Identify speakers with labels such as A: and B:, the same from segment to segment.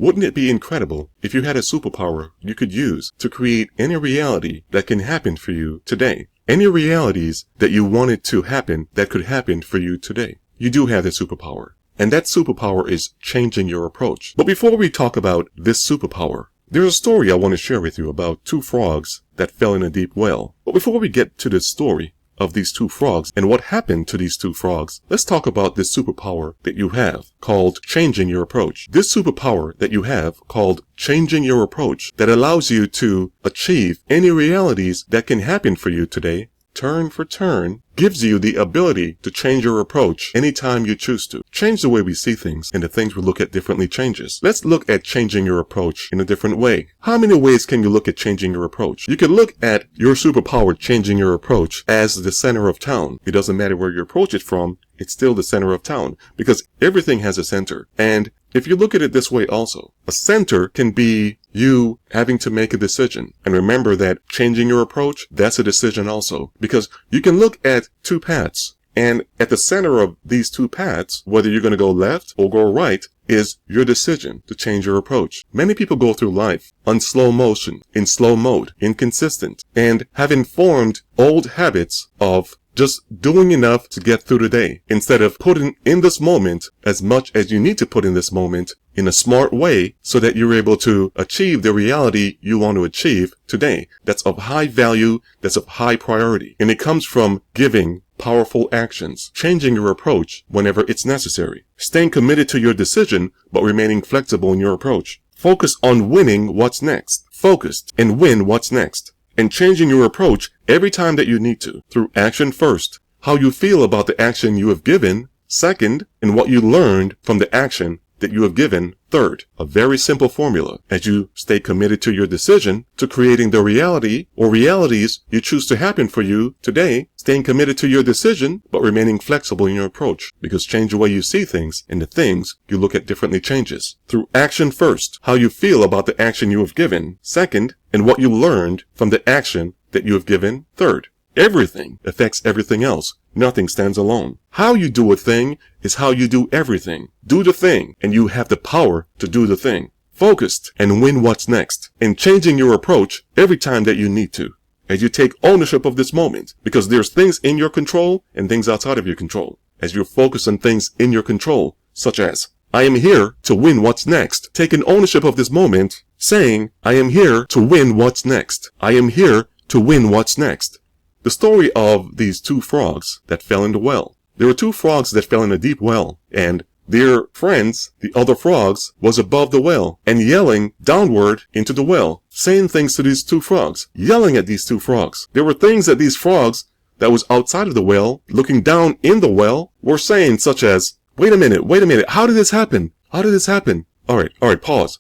A: Wouldn't it be incredible if you had a superpower you could use to create any reality that can happen for you today? Any realities that you wanted to happen that could happen for you today. You do have this superpower. And that superpower is changing your approach. But before we talk about this superpower, there's a story I want to share with you about two frogs that fell in a deep well. But before we get to the story of these two frogs and what happened to these two frogs, let's talk about this superpower that you have called changing your approach. This superpower that you have called changing your approach that allows you to achieve any realities that can happen for you today, turn for turn, gives you the ability to change your approach anytime you choose to. Change the way we see things, and the things we look at differently changes. Let's look at changing your approach in a different way. How many ways can you look at changing your approach? You can look at your superpower changing your approach as the center of town. It doesn't matter where you approach it from, it's still the center of town because everything has a center. And if you look at it this way also, a center can be you having to make a decision. And remember that changing your approach, that's a decision also. Because you can look at two paths, and at the center of these two paths, whether you're going to go left or go right, is your decision to change your approach. Many people go through life on slow motion, in slow mode, inconsistent, and have informed old habits of just doing enough to get through the day instead of putting in this moment as much as you need to put in this moment in a smart way so that you're able to achieve the reality you want to achieve today. That's of high value, that's of high priority. And it comes from giving powerful actions, changing your approach whenever it's necessary, staying committed to your decision but remaining flexible in your approach. Focus on winning what's next. Focused and win what's next. And changing your approach every time that you need to through action first, how you feel about the action you have given, second, and what you learned from the action that you have given, third. A very simple formula as you stay committed to your decision to creating the reality or realities you choose to happen for you today, staying committed to your decision but remaining flexible in your approach because change the way you see things and the things you look at differently changes. Through action first, how you feel about the action you have given, second, and what you learned from the action that you have given, third. Everything affects everything else. Nothing stands alone. How you do a thing is how you do everything. Do the thing, and you have the power to do the thing. Focused and win what's next. And changing your approach every time that you need to. As you take ownership of this moment. Because there's things in your control and things outside of your control. As you focus on things in your control, such as, I am here to win what's next. Taking ownership of this moment, saying, I am here to win what's next. I am here to win what's next. The story of these two frogs that fell in the well. There were two frogs that fell in a deep well, and their friends, the other frogs, was above the well and yelling downward into the well, saying things to these two frogs, yelling at these two frogs. There were things that these frogs that was outside of the well, looking down in the well, were saying such as, wait a minute, how did this happen? How did this happen? Alright, pause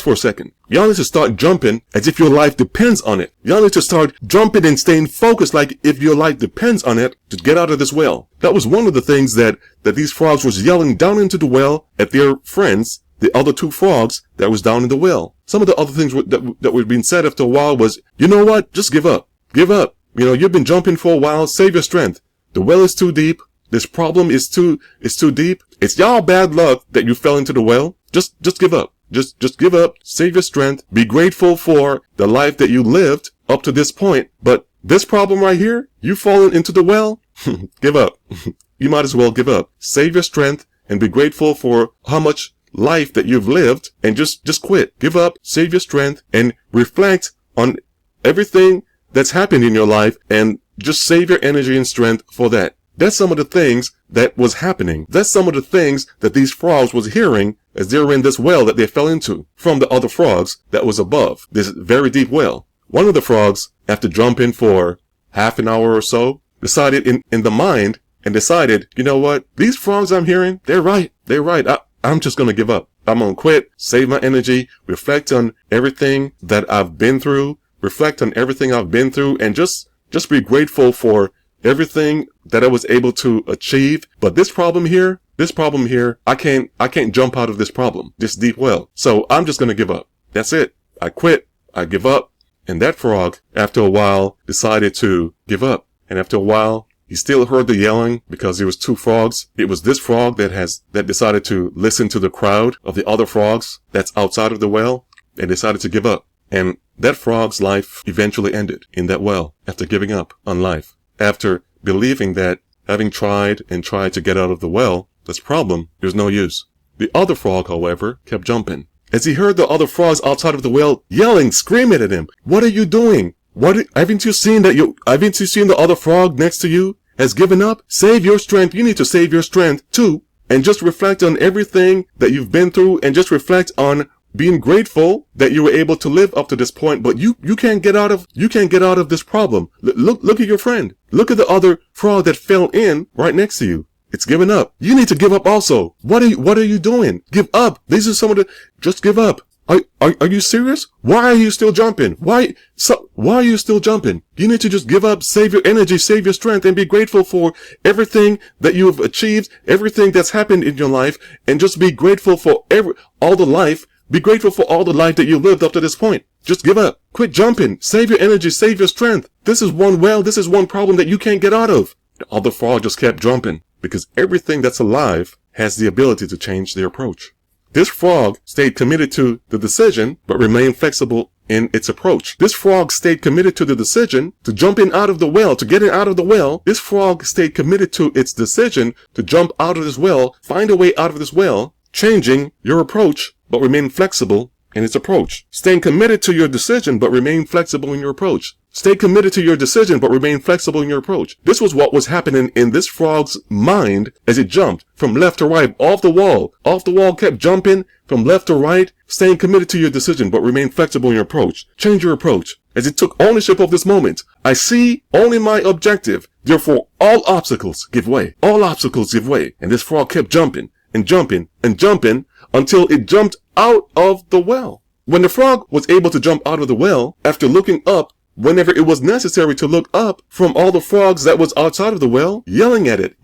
A: for a second. Y'all need to start jumping as if your life depends on it. Y'all need to start jumping and staying focused like if your life depends on it to get out of this well. That was one of the things that these frogs was yelling down into the well at their friends, the other two frogs that was down in the well. Some of the other things that were being said after a while was, you know what? Just give up. Give up. You know, you've been jumping for a while. Save your strength. The well is too deep. This problem is too deep. It's y'all bad luck that you fell into the well. Just give up. Just give up. Save your strength. Be grateful for the life that you lived up to this point. But this problem right here, you fallen into the well, give up. You might as well give up. Save your strength and be grateful for how much life that you've lived and just quit. Give up, save your strength, and reflect on everything that's happened in your life and just save your energy and strength for that. That's some of the things that was happening. That's some of the things that these frogs was hearing as they were in this well that they fell into from the other frogs that was above this very deep well. One of the frogs, after jumping for half an hour or so, decided in the mind and decided, you know what? These frogs I'm hearing, they're right. I'm just going to give up. I'm going to quit, save my energy, reflect on everything that I've been through, and just be grateful for everything that I was able to achieve. But this problem here, I can't jump out of this problem, this deep well. So I'm just going to give up. That's it. I quit. I give up. And that frog, after a while, decided to give up. And after a while, He still heard the yelling because there was two frogs. It was this frog that decided to listen to the crowd of the other frogs that's outside of the well and decided to give up. And that frog's life eventually ended in that well after giving up on life. After believing that having tried to get out of the well, this problem, there's no use. The other frog, however, kept jumping. As he heard the other frogs outside of the well yelling, screaming at him, "What are you doing? Haven't you seen the other frog next to you has given up? Save your strength. You need to save your strength too." And just reflect on everything that you've been through and just reflect on being grateful that you were able to live up to this point, but you can't get out of this problem. Look at your friend. Look at the other frog that fell in right next to you. It's given up. You need to give up also. What are you doing? Give up. These are some of the, just give up. Are you serious? Why are you still jumping? Why are you still jumping? You need to just give up, save your energy, save your strength, and be grateful for everything that you have achieved, everything that's happened in your life, and just be grateful for all the life. Be grateful for all the life that you lived up to this point. Just give up. Quit jumping. Save your energy, save your strength. This is one problem that you can't get out of. The other frog just kept jumping because everything that's alive has the ability to change their approach. This frog stayed committed to the decision, but remained flexible in its approach. This frog stayed committed to the decision to jump in out of the well, to get in out of the well. This frog stayed committed to its decision to jump out of this well, find a way out of this well, changing your approach, but remain flexible in its approach. Staying committed to your decision, but remain flexible in your approach. Stay committed to your decision, but remain flexible in your approach. This was what was happening in this frog's mind as it jumped from left to right, off the wall. Off the wall, kept jumping from left to right, staying committed to your decision, but remain flexible in your approach. Change your approach. As it took ownership of this moment, I see only my objective. Therefore, all obstacles give way. All obstacles give way. And this frog kept jumping and jumping and jumping until it jumped out of the well. When the frog was able to jump out of the well, after looking up, whenever it was necessary to look up from all the frogs that was outside of the well, yelling at it,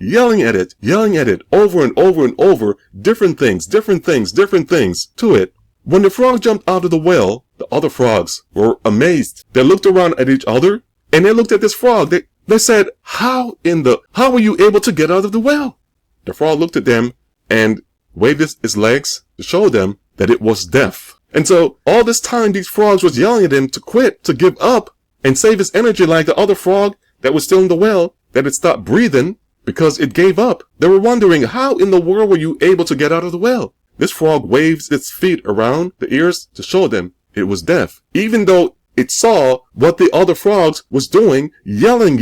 A: over and over and over, different things to it. When the frog jumped out of the well, the other frogs were amazed. They looked around at each other, and they looked at this frog. They said, how were you able to get out of the well? The frog looked at them and waved his legs to show them that it was deaf. And so all this time, these frogs was yelling at him to quit, to give up, and save his energy like the other frog that was still in the well, that had stopped breathing because it gave up. They were wondering, how in the world were you able to get out of the well? This frog waves its feet around the ears to show them it was deaf. Even though it saw what the other frogs was doing, yelling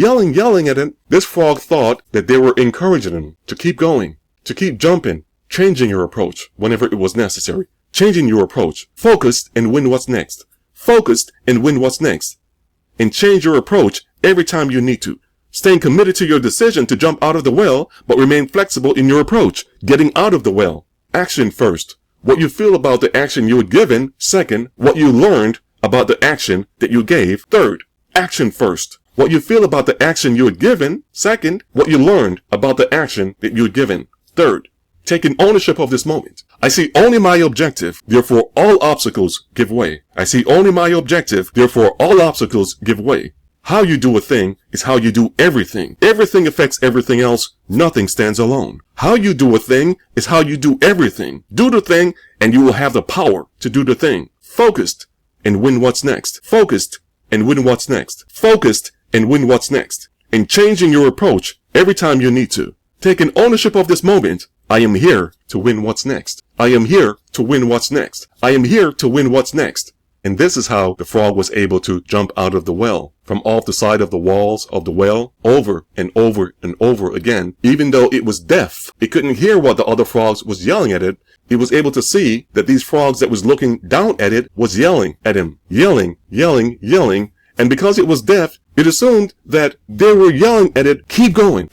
A: at it, this frog thought that they were encouraging him to keep going, to keep jumping, changing your approach whenever it was necessary. Changing your approach. Focused and win what's next. Focused and win what's next. And change your approach every time you need to. Staying committed to your decision to jump out of the well, but remain flexible in your approach. Getting out of the well. Action first. What you feel about the action you were given. Second, what you learned about the action that you gave. Third, action first. What you feel about the action you were given. Second, what you learned about the action that you were given. Third, taking ownership of this moment. I see only my objective, therefore all obstacles give way. I see only my objective, therefore all obstacles give way. How you do a thing is how you do everything. Everything affects everything else. Nothing stands alone. How you do a thing is how you do everything. Do the thing and you will have the power to do the thing. Focused and win what's next. Focused and win what's next. Focused and win what's next. And changing your approach every time you need to. Taking ownership of this moment. I am here to win what's next. I am here to win what's next. I am here to win what's next. And this is how the frog was able to jump out of the well, from off the side of the walls of the well, over and over and over again. Even though it was deaf, it couldn't hear what the other frogs was yelling at it. It was able to see that these frogs that was looking down at it was yelling at him. Yelling. And because it was deaf, it assumed that they were yelling at it, keep going.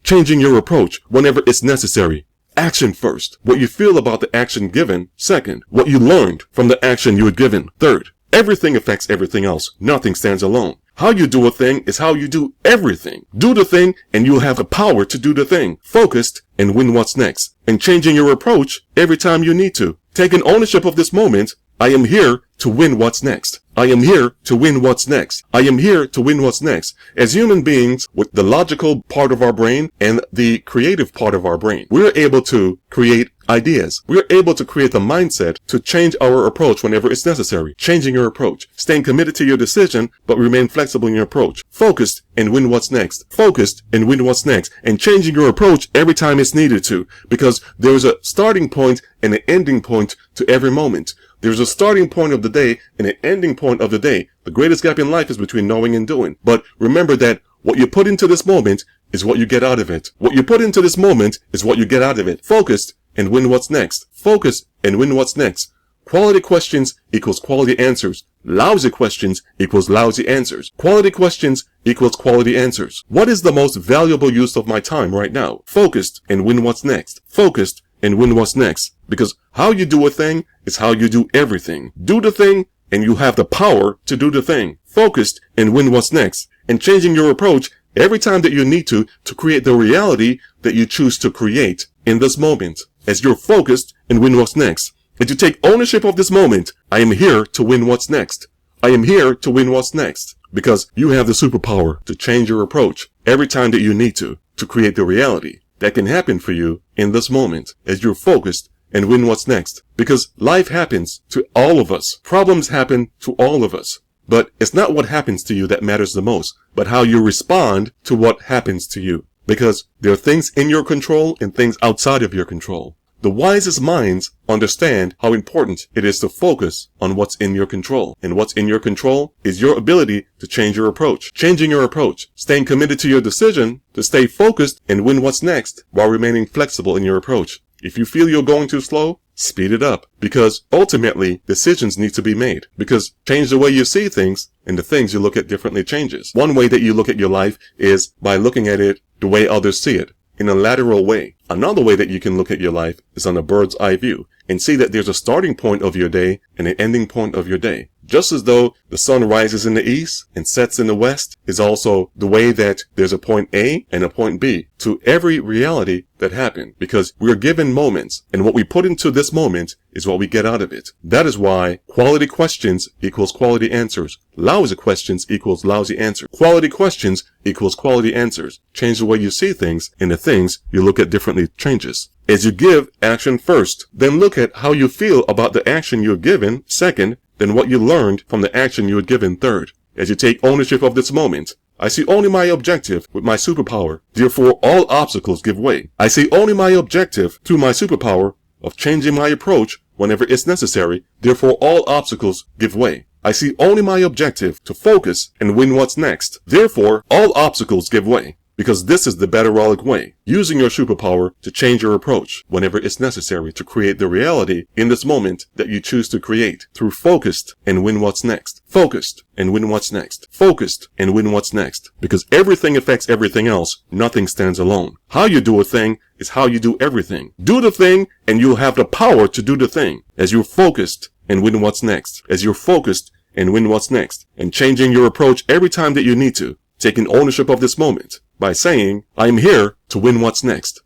A: Changing your approach whenever it's necessary. Action first. What you feel about the action given. Second, what you learned from the action you were given. Third, everything affects everything else. Nothing stands alone. How you do a thing is how you do everything. Do the thing and you'll have the power to do the thing. Focused and win what's next. And changing your approach every time you need to. Taking ownership of this moment. I am here to win what's next. I am here to win what's next. I am here to win what's next. As human beings, with the logical part of our brain and the creative part of our brain, we're able to create ideas. We're able to create the mindset to change our approach whenever it's necessary. Changing your approach. Staying committed to your decision, but remain flexible in your approach. Focused and win what's next. Focused and win what's next. And changing your approach every time it's needed to. Because there's a starting point and an ending point to every moment. There's a starting point of the day and an ending point of the day. The greatest gap in life is between knowing and doing. But remember that what you put into this moment is what you get out of it. What you put into this moment is what you get out of it. Focused and win what's next. Focus and win what's next. Quality questions equals quality answers. Lousy questions equals lousy answers. Quality questions equals quality answers. What is the most valuable use of my time right now? Focused and win what's next. Focused and win what's next. Because how you do a thing is how you do everything. Do the thing and you have the power to do the thing. Focused and win what's next. And changing your approach every time that you need to create the reality that you choose to create in this moment. As you're focused and win what's next. As you take ownership of this moment, I am here to win what's next. I am here to win what's next. Because you have the superpower to change your approach every time that you need to create the reality that can happen for you in this moment as you're focused and win what's next. Because life happens to all of us. Problems happen to all of us. But it's not what happens to you that matters the most, but how you respond to what happens to you. Because there are things in your control and things outside of your control. The wisest minds understand how important it is to focus on what's in your control. And what's in your control is your ability to change your approach. Changing your approach. Staying committed to your decision to stay focused and win what's next while remaining flexible in your approach. If you feel you're going too slow, speed it up. Because ultimately, decisions need to be made. Because change the way you see things and the things you look at differently changes. One way that you look at your life is by looking at it the way others see it. In a lateral way. Another way that you can look at your life is on a bird's eye view and see that there's a starting point of your day and an ending point of your day. Just as though the sun rises in the east and sets in the west is also the way that there's a point A and a point B to every reality that happened, because we're given moments and what we put into this moment is what we get out of it. That is why quality questions equals quality answers. Lousy questions equals lousy answers. Quality questions equals quality answers. Change the way you see things and the things you look at differently changes. As you give action first, then look at how you feel about the action you're given second, then what you learned from the action you were given third. As you take ownership of this moment, I see only my objective with my superpower. Therefore, all obstacles give way. I see only my objective through my superpower of changing my approach whenever it's necessary. Therefore, all obstacles give way. I see only my objective to focus and win what's next. Therefore, all obstacles give way. Because this is the Betterolic way. Using your superpower to change your approach whenever it's necessary to create the reality in this moment that you choose to create through focused and win what's next. Focused and win what's next. Focused and win what's next. Because everything affects everything else. Nothing stands alone. How you do a thing is how you do everything. Do the thing and you'll have the power to do the thing. As you're focused and win what's next. As you're focused and win what's next. And changing your approach every time that you need to. Taking ownership of this moment by saying, I am here to win what's next.